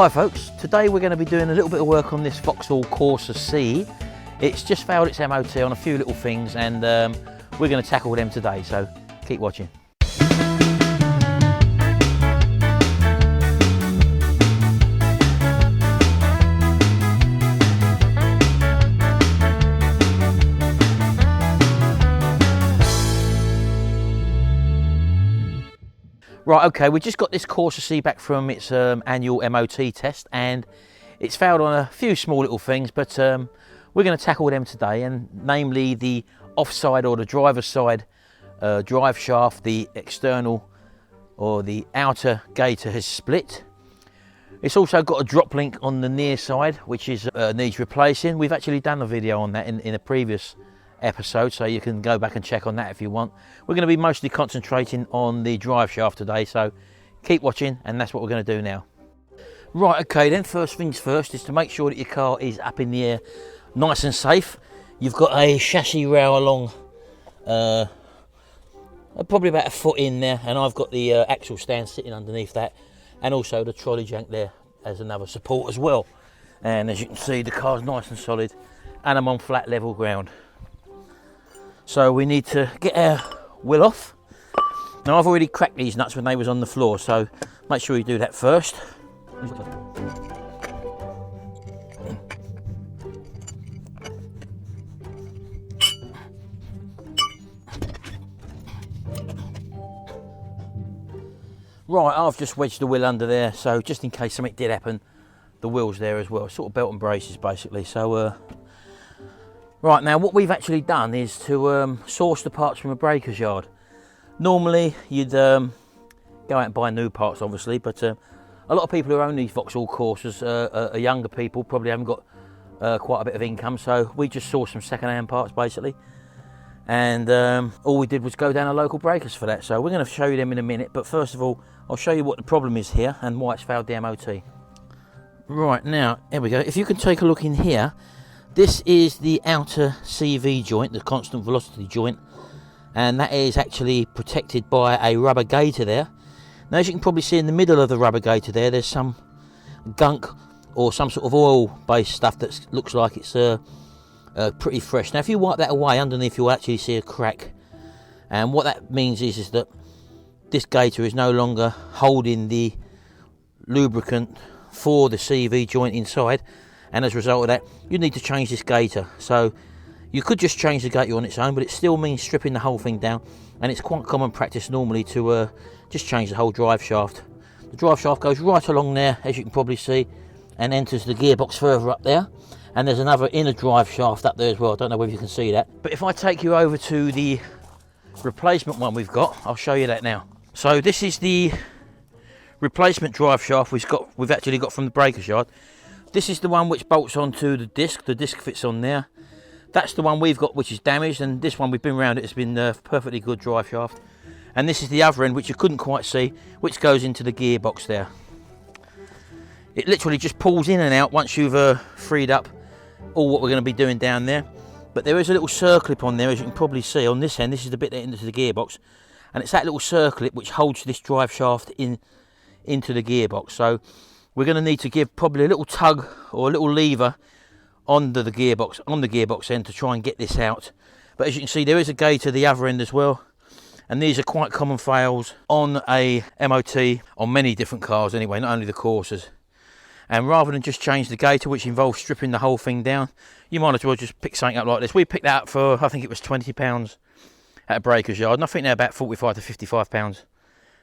Hi folks, today we're going to be doing a little bit of work on this Vauxhall Corsa C. It's just failed its MOT on a few little things, and we're going to tackle them today, so keep watching. Right, okay, we just got this Corsa C back from its annual MOT test, and it's failed on a few small little things, but we're going to tackle them today, and namely the offside or the driver's side drive shaft, the external or the outer gaiter has split. It's also got a drop link on the near side, which is needs replacing. We've actually done a video on that in a previous episode, so you can go back and check on that if you want. We're going to be mostly concentrating on the drive shaft today, so keep watching, and that's what we're going to do now. Right, okay then, first things first is to make sure that your car is up in the air nice and safe. You've got a chassis rail along probably about a foot in there, and I've got the axle stand sitting underneath that, and also the trolley jank there as another support as well. And as you can see, the car's nice and solid, and I'm on flat level ground. So we need to get our wheel off. Now I've already cracked these nuts when they was on the floor, so make sure you do that first. Right, I've just wedged the wheel under there, so just in case something did happen, the wheel's there as well. Sort of belt and braces basically. So right, now what we've actually done is to source the parts from a breaker's yard. Normally you'd go out and buy new parts obviously, but a lot of people who own these Vauxhall Corsas are younger people, probably haven't got quite a bit of income, so we just sourced some second-hand parts basically. And all we did was go down a local breakers for that, so we're going to show you them in a minute, but first of all I'll show you what the problem is here and why it's failed the MOT. Right, now here we go. If you can take a look in here, this is the outer CV joint, the constant velocity joint, and that is actually protected by a rubber gaiter there. Now as you can probably see in the middle of the rubber gaiter there's some gunk or some sort of oil based stuff that looks like it's pretty fresh. Now if you wipe that away, underneath you'll actually see a crack, and what that means is that this gaiter is no longer holding the lubricant for the CV joint inside, and as a result of that you need to change this gaiter. So you could just change the gaiter on its own, but it still means stripping the whole thing down, and it's quite common practice normally to just change the whole drive shaft. The drive shaft goes right along there, as you can probably see, and enters the gearbox further up there, and there's another inner drive shaft up there as well. I don't know whether you can see that, but if I take you over to the replacement one we've got, I'll show you that now. So this is the replacement drive shaft we've actually got from the breaker's yard. This is the one which bolts onto the disc fits on there. That's the one we've got which is damaged, and this one we've been around it has been perfectly good drive shaft. And this is the other end which you couldn't quite see, which goes into the gearbox there. It literally just pulls in and out once you've freed up all what we're going to be doing down there. But there is a little circlip on there, as you can probably see on this end. This is the bit that enters the gearbox, and it's that little circlip which holds this drive shaft into the gearbox. So we're going to need to give probably a little tug or a little lever on the gearbox end to try and get this out. But as you can see, there is a gaiter the other end as well, and these are quite common fails on a MOT on many different cars anyway, not only the Corsas. And rather than just change the gaiter, which involves stripping the whole thing down, you might as well just pick something up like this. We picked that up for, I think it was £20 at a breaker's yard, and I think they're about £45 to £55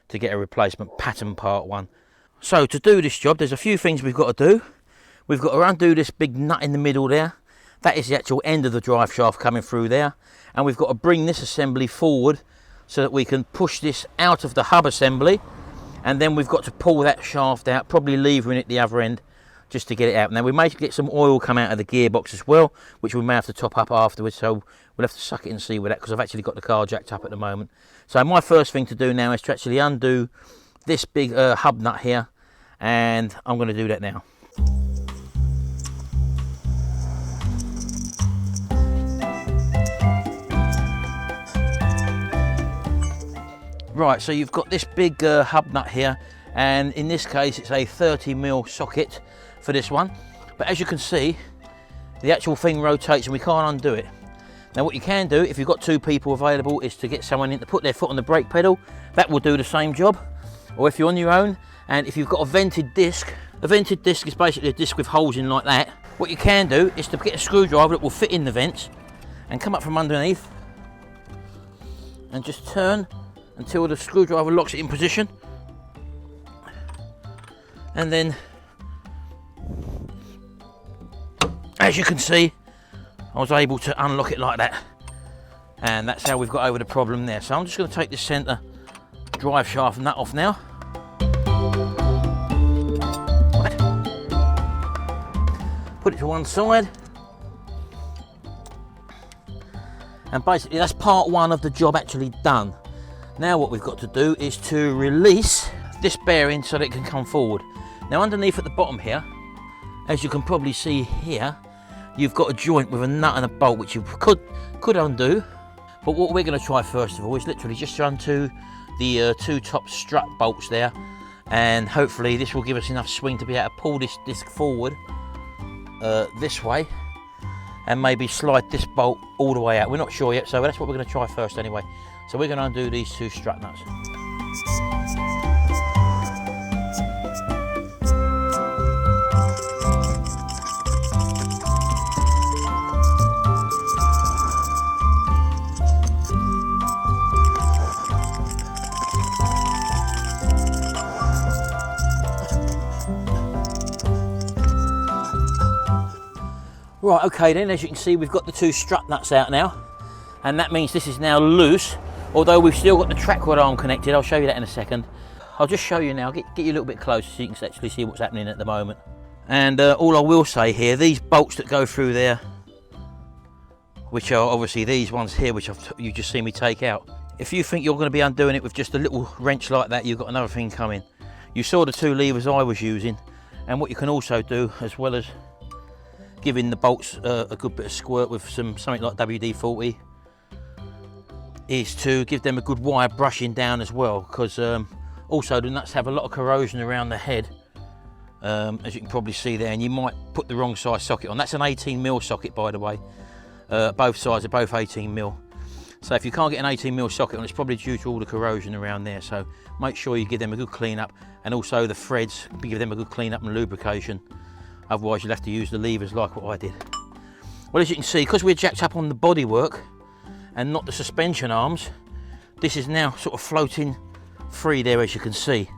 to get a replacement pattern part one. So to do this job, there's a few things we've got to do. We've got to undo this big nut in the middle there. That is the actual end of the drive shaft coming through there. And we've got to bring this assembly forward so that we can push this out of the hub assembly. And then we've got to pull that shaft out, probably levering it the other end just to get it out. Now we may get some oil come out of the gearbox as well, which we may have to top up afterwards. So we'll have to suck it and see with that, because I've actually got the car jacked up at the moment. So my first thing to do now is to actually undo this big hub nut here, and I'm going to do that now. Right, so you've got this big hub nut here, and in this case it's a 30mm socket for this one. But as you can see, the actual thing rotates and we can't undo it. Now what you can do, if you've got two people available, is to get someone in to put their foot on the brake pedal. That will do the same job. Or if you're on your own, and if you've got a vented disc is basically a disc with holes in like that. What you can do is to get a screwdriver that will fit in the vents and come up from underneath and just turn until the screwdriver locks it in position. And then, as you can see, I was able to unlock it like that, and that's how we've got over the problem there. So I'm just going to take this centre drive shaft nut off now. Right. Put it to one side, and basically that's part one of the job actually done. Now what we've got to do is to release this bearing so that it can come forward. Now underneath at the bottom here, as you can probably see here, you've got a joint with a nut and a bolt which you could undo. But what we're going to try first of all is literally just to undo the two top strut bolts there, and hopefully this will give us enough swing to be able to pull this disc forward this way and maybe slide this bolt all the way out. We're not sure yet, so that's what we're going to try first anyway. So we're going to undo these two strut nuts. Right, okay then, as you can see we've got the two strut nuts out now, and that means this is now loose, although we've still got the track rod arm connected. I'll show you that in a second. I'll just show you now, get you a little bit closer so you can actually see what's happening at the moment. And all I will say here, these bolts that go through there, which are obviously these ones here, which you just see me take out. If you think you're going to be undoing it with just a little wrench like that, you've got another thing coming. You saw the two levers I was using, and what you can also do, as well as giving the bolts a good bit of squirt with something like WD-40, is to give them a good wire brushing down as well, because also the nuts have a lot of corrosion around the head, as you can probably see there, and you might put the wrong size socket on. That's an 18mm socket, by the way. Both sides are both 18mm. So if you can't get an 18mm socket on, it's probably due to all the corrosion around there. So make sure you give them a good clean up, and also the threads, give them a good clean up and lubrication. Otherwise you'll have to use the levers like what I did. Well, as you can see, because we're jacked up on the bodywork and not the suspension arms, this is now sort of floating free there, as you can see.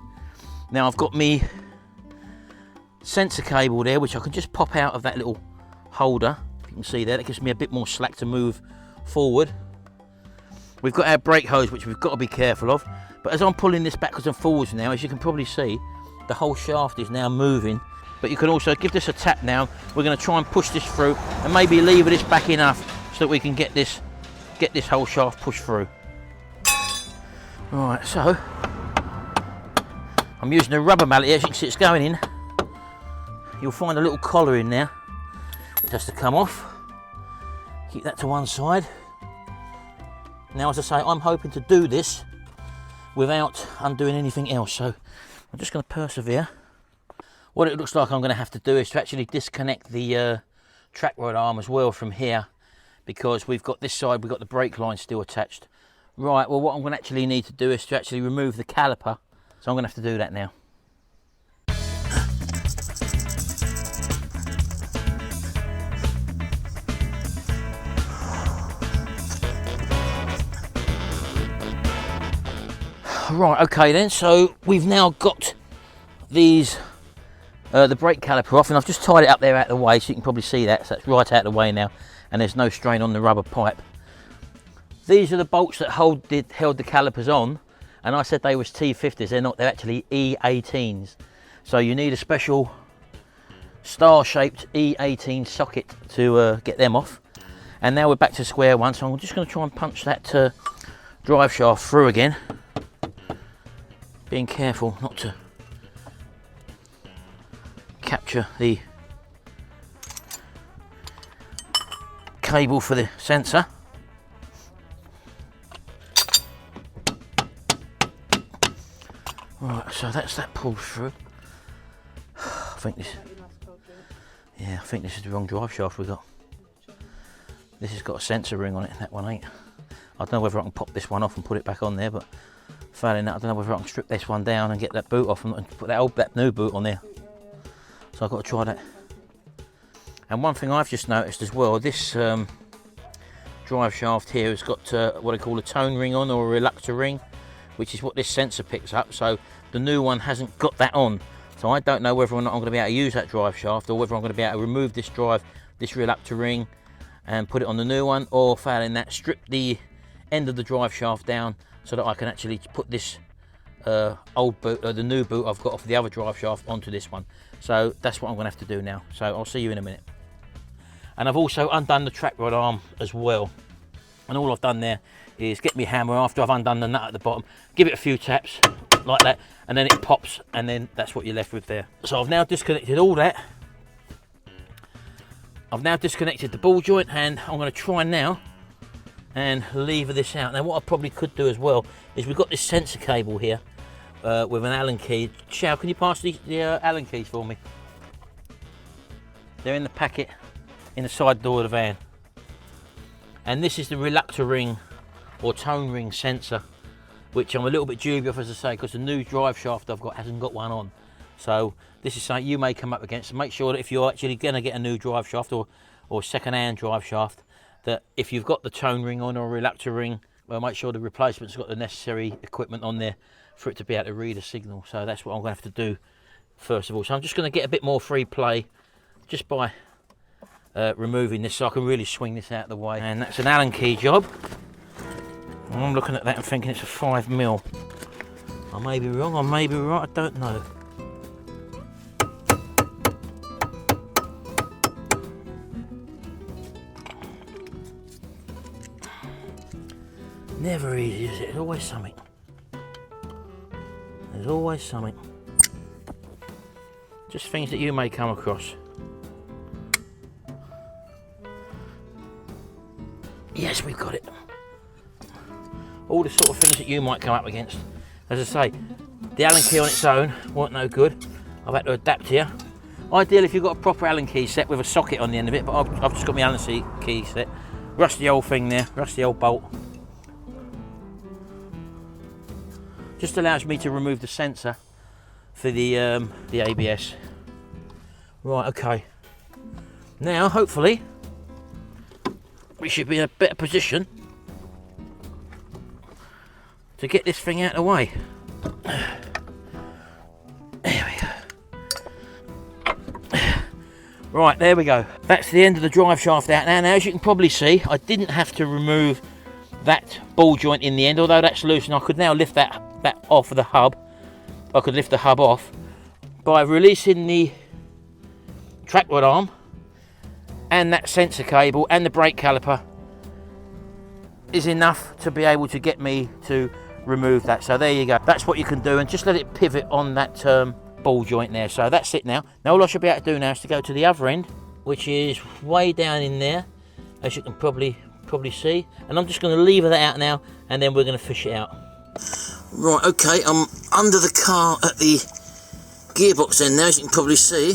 Now I've got me sensor cable there, which I can just pop out of that little holder. If you can see there, that gives me a bit more slack to move forward. We've got our brake hose, which we've got to be careful of. But as I'm pulling this backwards and forwards now, as you can probably see, the whole shaft is now moving. But you can also give this a tap now. We're going to try and push this through and maybe lever this back enough so that we can get this whole shaft pushed through. Right, so I'm using a rubber mallet here. As you can see, it's going in. You'll find a little collar in there which has to come off. Keep that to one side. Now, as I say, I'm hoping to do this without undoing anything else, so I'm just going to persevere. What it looks like I'm going to have to do is to actually disconnect the track rod arm as well from here, because we've got this side, we've got the brake line still attached. Right, well what I'm going to actually need to do is to actually remove the caliper, so I'm going to have to do that now. Right, okay then, so we've now got these the brake caliper off, and I've just tied it up there out of the way so you can probably see that, so that's right out of the way now, and there's no strain on the rubber pipe. These are the bolts that held the calipers on, and I said they was T50s. They're not, they're actually E18s. So you need a special star-shaped E18 socket to get them off. And now we're back to square one, so I'm just going to try and punch that drive shaft through again, being careful not to capture the cable for the sensor. Right, so that's that pulled through. I think this, yeah, I think this is the wrong drive shaft we got. This has got a sensor ring on it, that one ain't. I don't know whether I can pop this one off and put it back on there, but failing that, I don't know whether I can strip this one down and get that boot off and put that new boot on there. So I've got to try that. And one thing I've just noticed as well, this drive shaft here has got what I call a tone ring on, or a reluctor ring, which is what this sensor picks up. So the new one hasn't got that on. So I don't know whether or not I'm going to be able to use that drive shaft, or whether I'm going to be able to remove this reluctor ring and put it on the new one, or failing that, strip the end of the drive shaft down so that I can actually put this old boot, the new boot I've got off the other drive shaft, onto this one. So that's what I'm going to have to do now. So I'll see you in a minute. And I've also undone the track rod arm as well. And all I've done there is get my hammer after I've undone the nut at the bottom, give it a few taps like that, and then it pops, and then that's what you're left with there. So I've now disconnected all that. I've now disconnected the ball joint, and I'm going to try now and lever this out. Now what I probably could do as well is we've got this sensor cable here with an Allen key. Shao, can you pass the Allen keys for me? They're in the packet in the side door of the van. And this is the reluctor ring or tone ring sensor, which I'm a little bit dubious, as I say, because the new drive shaft I've got hasn't got one on. So this is something you may come up against. So make sure that if you're actually going to get a new drive shaft or second-hand drive shaft, that if you've got the tone ring on or reluctor ring, well, make sure the replacement's got the necessary equipment on there for it to be able to read a signal. So that's what I'm going to have to do first of all. So I'm just going to get a bit more free play just by removing this, so I can really swing this out of the way. And that's an Allen key job. And I'm looking at that and thinking it's a 5mm. I may be wrong, I may be right, I don't know. Never easy, is it? There's always something. There's always something. Just things that you may come across. Yes, we've got it. All the sort of things that you might come up against. As I say, the Allen key on its own weren't no good. I've had to adapt here. Ideal if you've got a proper Allen key set with a socket on the end of it, but I've just got my Allen key set. Rusty old thing there, rusty old bolt. Just allows me to remove the sensor for the ABS. Right, okay. Now, hopefully, we should be in a better position to get this thing out of the way. There we go. Right, there we go. That's the end of the drive shaft out now. Now, as you can probably see, I didn't have to remove that ball joint in the end, although that's loose, and I could now lift that off of the hub. I could lift the hub off by releasing the track rod arm and that sensor cable and the brake caliper is enough to be able to get me to remove that. So there you go, that's what you can do, and just let it pivot on that ball joint there. So that's it now. Now all I should be able to do now is to go to the other end, which is way down in there, as you can probably see, and I'm just going to lever that out now, and then we're going to fish it out. Right, okay, I'm under the car at the gearbox end now, as you can probably see,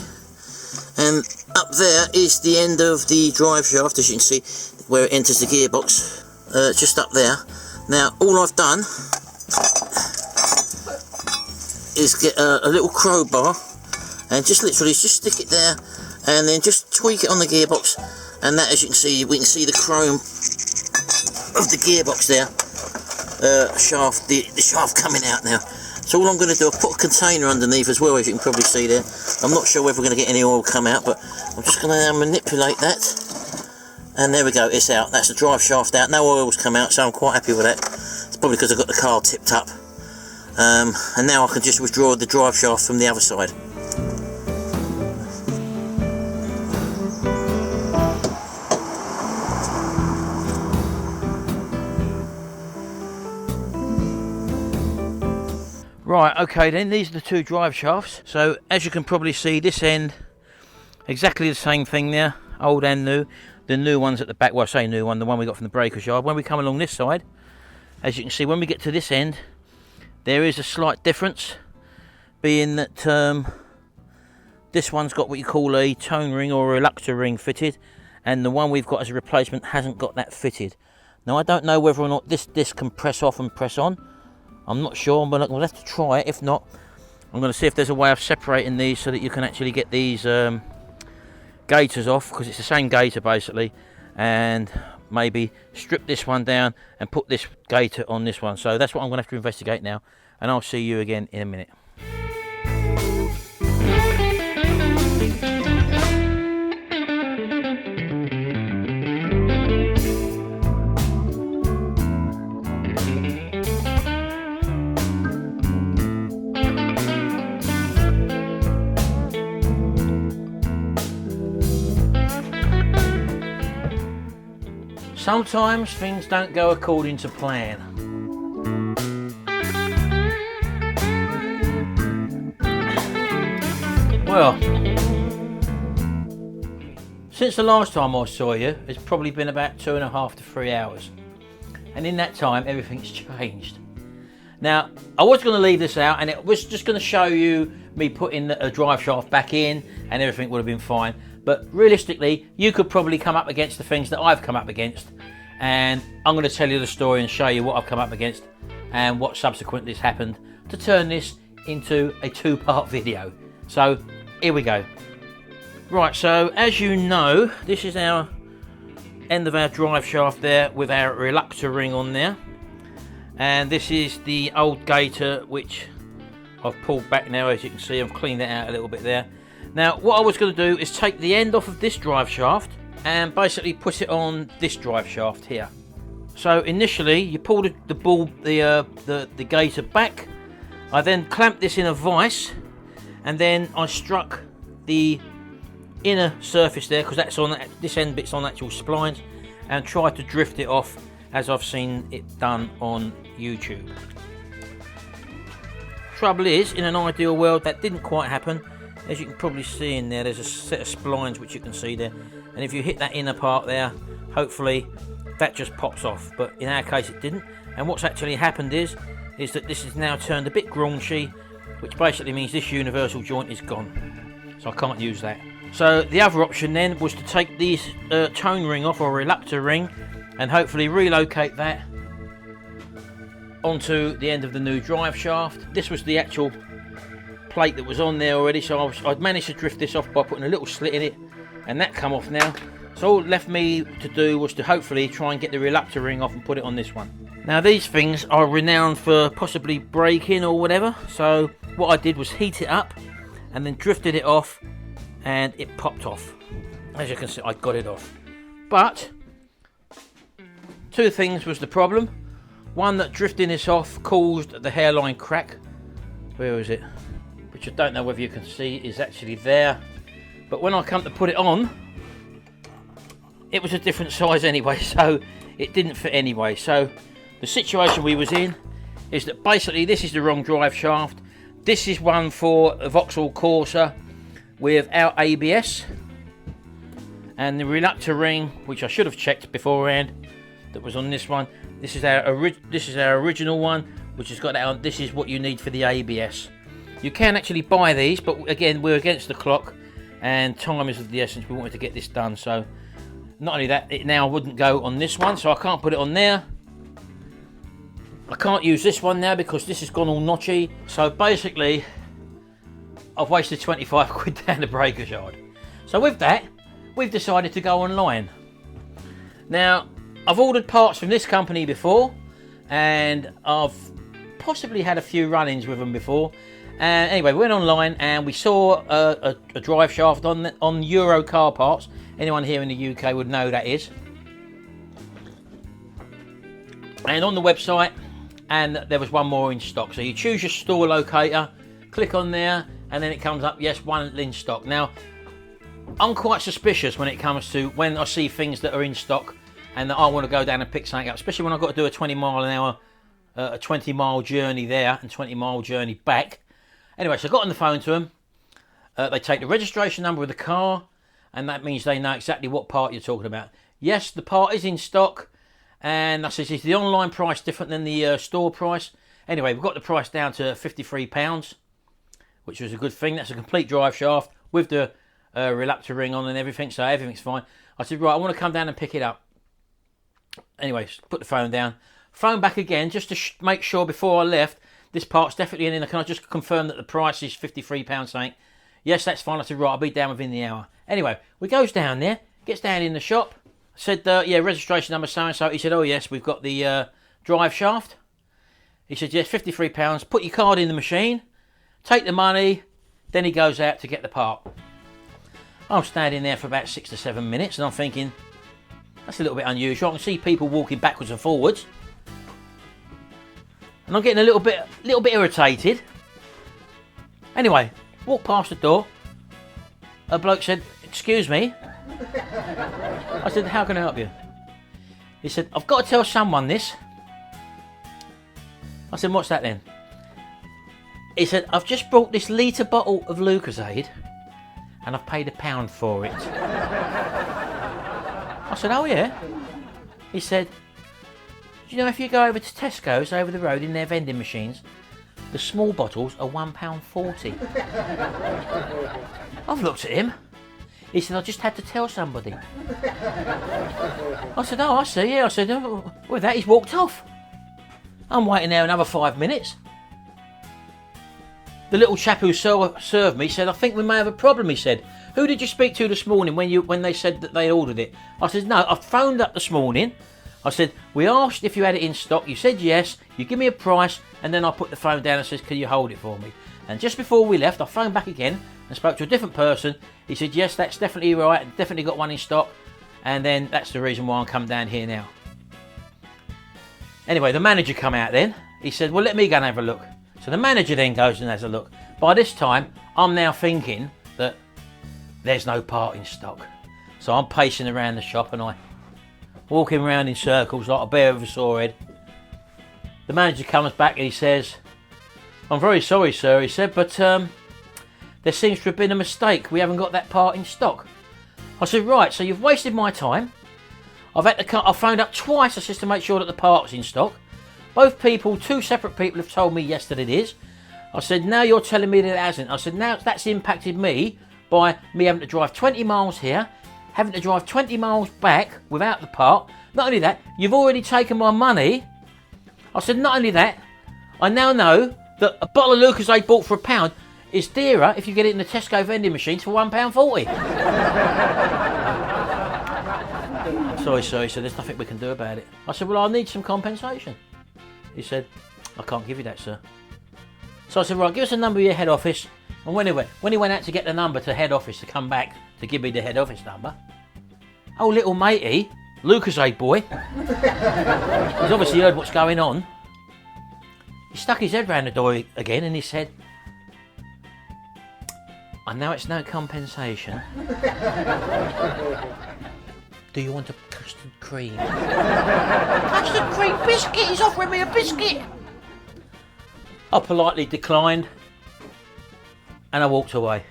and up there is the end of the drive shaft, as you can see, where it enters the gearbox, just up there. Now, all I've done is get a little crowbar and just literally just stick it there, and then just tweak it on the gearbox, and that, as you can see, we can see the chrome of the gearbox there. Shaft, the shaft coming out now. So all I'm going to do, I've put a container underneath as well, as you can probably see there. I'm not sure whether we're going to get any oil come out, but I'm just going to manipulate that, and there we go, it's out. That's the drive shaft out. No oil's come out, so I'm quite happy with that. It's probably because I've got the car tipped up, and now I can just withdraw the drive shaft from the other side. Right, okay then, these are the two drive shafts. So as you can probably see, this end, exactly the same thing there, old and new. The new one's at the back, well I say new one, the one we got from the breaker's yard. When we come along this side, as you can see, when we get to this end, there is a slight difference. being that this one's got what you call a tone ring or a reluctor ring fitted, and the one we've got as a replacement hasn't got that fitted. Now I don't know whether or not this disc can press off and press on. I'm not sure, but we'll have to try it. If not, I'm going to see if there's a way of separating these so that you can actually get these gaiters off, because it's the same gaiter basically, and maybe strip this one down and put this gaiter on this one. So that's what I'm going to have to investigate now, and I'll see you again in a minute. Sometimes things don't go according to plan. Well, since the last time I saw you, it's probably been about 2.5 to 3 hours. And in that time, everything's changed. Now, I was going to leave this out, and it was just going to show you me putting a drive shaft back in, and everything would have been fine. But realistically, you could probably come up against the things that I've come up against, and I'm going to tell you the story and show you what I've come up against and what subsequently has happened to turn this into a 2-part video. So here we go. Right, so as you know, this is our end of our drive shaft there with our reluctor ring on there, and this is the old gaiter which I've pulled back now. As you can see, I've cleaned it out a little bit there. Now what I was going to do is take the end off of this drive shaft and basically put it on this drive shaft here. So initially you pull the gaiter back. I then clamped this in a vise, and then I struck the inner surface there, because that's on this end bit's on actual splines, and tried to drift it off as I've seen it done on YouTube. Trouble is, in an ideal world that didn't quite happen. As you can probably see in there, there's a set of splines which you can see there, and if you hit that inner part there, hopefully that just pops off, but in our case it didn't. And what's actually happened is that this has now turned a bit graunchy, which basically means this universal joint is gone, so I can't use that. So the other option then was to take this tone ring off, or reluctor ring, and hopefully relocate that onto the end of the new drive shaft. This was the actual plate that was on there already, so I'd managed to drift this off by putting a little slit in it, and that come off now. So all left me to do was to hopefully try and get the reluctor ring off and put it on this one. Now these things are renowned for possibly breaking or whatever, so what I did was heat it up and then drifted it off, and it popped off. As you can see, I got it off. But two things was the problem. One, that drifting this off caused the hairline crack. Where is it? Which I don't know whether you can see is actually there. But when I come to put it on, it was a different size anyway, so it didn't fit anyway. So the situation we was in is that basically this is the wrong drive shaft. This is one for a Vauxhall Corsa without ABS, and the reluctor ring, which I should have checked beforehand, that was on this one. This is our original one, which has got that on. This is what you need for the ABS. You can actually buy these, but again, we're against the clock and time is of the essence. We wanted to get this done, so not only that, it now wouldn't go on this one, so I can't put it on there. I can't use this one now because this has gone all notchy. So basically, I've wasted 25 quid down the breaker's yard. So with that, we've decided to go online. Now, I've ordered parts from this company before, and I've possibly had a few run-ins with them before. And anyway, we went online and we saw a drive shaft on Euro car parts. Anyone here in the UK would know that is. And on the website, and there was one more in stock. So you choose your store locator, click on there, and then it comes up, yes, one in stock. Now, I'm quite suspicious when it comes to when I see things that are in stock and that I want to go down and pick something up, especially when I've got to do a 20 mile an hour, a 20 mile journey there and 20 mile journey back. Anyway, so I got on the phone to them. They take the registration number of the car, and that means they know exactly what part you're talking about. Yes, the part is in stock, and I said, is the online price different than the store price? Anyway, we've got the price down to £53, which was a good thing. That's a complete drive shaft with the relaptor ring on and everything, so everything's fine. I said, right, I want to come down and pick it up. Anyway, put the phone down. Phone back again, just to make sure before I left, this part's definitely in. Can I just confirm that the price is £53 something? Yes, that's fine. I said, right, I'll be down within the hour. Anyway, we goes down there, gets down in the shop. I said, yeah, registration number so-and-so. He said, oh, yes, we've got the drive shaft. He said, yes, £53. Put your card in the machine, take the money, then he goes out to get the part. I'm standing there for about 6 to 7 minutes, and I'm thinking, that's a little bit unusual. I can see people walking backwards and forwards. And I'm getting a little bit irritated. Anyway, walked past the door. A bloke said, excuse me. I said, how can I help you? He said, I've got to tell someone this. I said, what's that then? He said, I've just bought this litre bottle of Lucozade and I've paid £1 for it. I said, oh yeah? He said, do you know if you go over to Tesco's over the road in their vending machines, the small bottles are £1.40. I've looked at him. He said, I just had to tell somebody. I said, oh, I see, yeah. I said, oh, with that, he's walked off. I'm waiting there another 5 minutes. The little chap who served me said, I think we may have a problem, he said. Who did you speak to this morning when they said that they ordered it? I said, no, I phoned up this morning. I said, we asked if you had it in stock. You said yes. You give me a price. And then I put the phone down and says, can you hold it for me? And just before we left, I phoned back again and spoke to a different person. He said, yes, that's definitely right. Definitely got one in stock. And then that's the reason why I'm come down here now. Anyway, the manager come out then. He said, well, let me go and have a look. So the manager then goes and has a look. By this time, I'm now thinking that there's no part in stock. So I'm pacing around the shop and I walking around in circles like a bear with a sore head. The manager comes back and he says, I'm very sorry, sir, he said, but there seems to have been a mistake. We haven't got that part in stock. I said, right, so you've wasted my time. I've phoned up twice just to make sure that the part was in stock. Both people, two separate people, have told me yes that it is. I said, now you're telling me that it hasn't. I said, now that's impacted me by me having to drive 20 miles here, having to drive 20 miles back without the part. Not only that, you've already taken my money. I said, not only that, I now know that a bottle of Lucozade bought for £1 is dearer if you get it in the Tesco vending machines for £1.40. Sorry, sir, he said, there's nothing we can do about it. I said, well, I need some compensation. He said, I can't give you that, sir. So I said, right, give us a number of your head office. And when he went out to get the number to head office to come back to give me the head office number, oh, little matey, Lucozade boy, he's obviously heard what's going on. He stuck his head round the door again and he said, I know it's no compensation. Do you want a custard cream? Custard cream biscuit? He's offering me a biscuit. I politely declined and I walked away.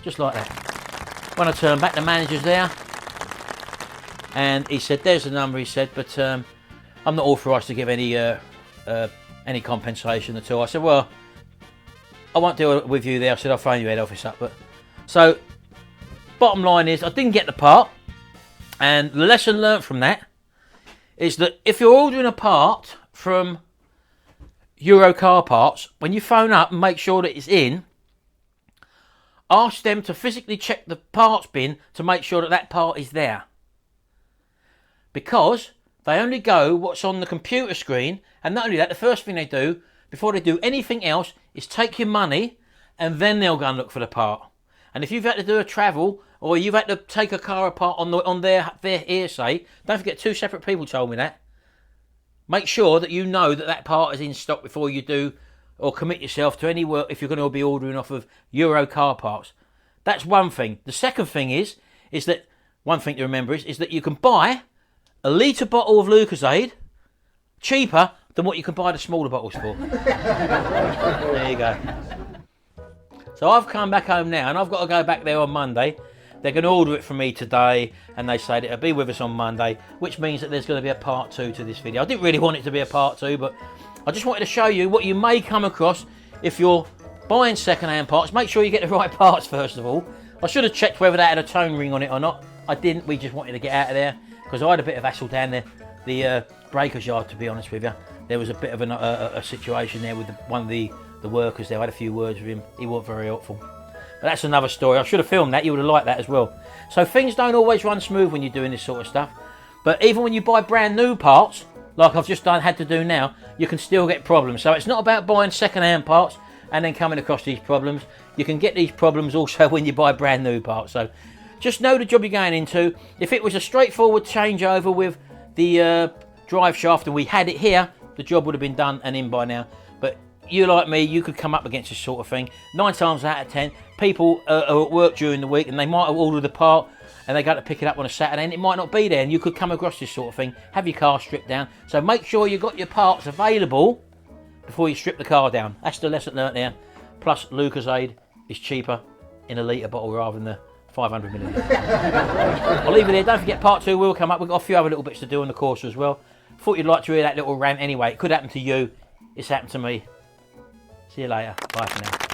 Just like that. When I turned back, the manager's there and he said, there's the number, he said, but I'm not authorised to give any compensation at all. I said, well, I won't deal with you there. I said, I'll phone your head office up. But so, bottom line is, I didn't get the part. And the lesson learnt from that is that if you're ordering a part from Euro Car Parts, when you phone up and make sure that it's in, ask them to physically check the parts bin to make sure that that part is there. Because they only go what's on the computer screen, and not only that, the first thing they do, before they do anything else, is take your money, and then they'll go and look for the part. And if you've had to do a travel, or you've had to take a car apart on their hearsay, don't forget, two separate people told me that. Make sure that you know that that part is in stock before you do, or commit yourself to any work if you're going to be ordering off of Euro Car Parts. That's one thing. The second thing is that, one thing to remember is that you can buy a litre bottle of Lucozade cheaper than what you can buy the smaller bottles for. There you go. So I've come back home now and I've got to go back there on Monday. They're going to order it from me today and they say that it'll be with us on Monday, which means that there's going to be a part 2 to this video. I didn't really want it to be a part 2, but I just wanted to show you what you may come across if you're buying second-hand parts, make sure you get the right parts first of all. I should have checked whether that had a tone ring on it or not. I didn't. We just wanted to get out of there because I had a bit of hassle down there. The breaker's yard, to be honest with you. There was a bit of a situation there with one of the workers there. I had a few words with him. He wasn't very helpful. But that's another story. I should have filmed that. You would have liked that as well. So things don't always run smooth when you're doing this sort of stuff. But even when you buy brand new parts, like I've just had to do now, you can still get problems. So it's not about buying second-hand parts and then coming across these problems. You can get these problems also when you buy brand new parts. So just know the job you're going into. If it was a straightforward changeover with the drive shaft and we had it here, the job would have been done and in by now. But you like me, you could come up against this sort of thing. 9 times out of 10, people are at work during the week and they might have ordered the part and they go to pick it up on a Saturday and it might not be there, and you could come across this sort of thing, have your car stripped down. So make sure you've got your parts available before you strip the car down. That's the lesson learnt there. Plus Lucozade is cheaper in a litre bottle rather than the 500 millilitres. I'll leave it there. Don't forget part 2 will come up. We've got a few other little bits to do on the Corsa as well. Thought you'd like to hear that little rant anyway. It could happen to you. It's happened to me. See you later. Bye for now.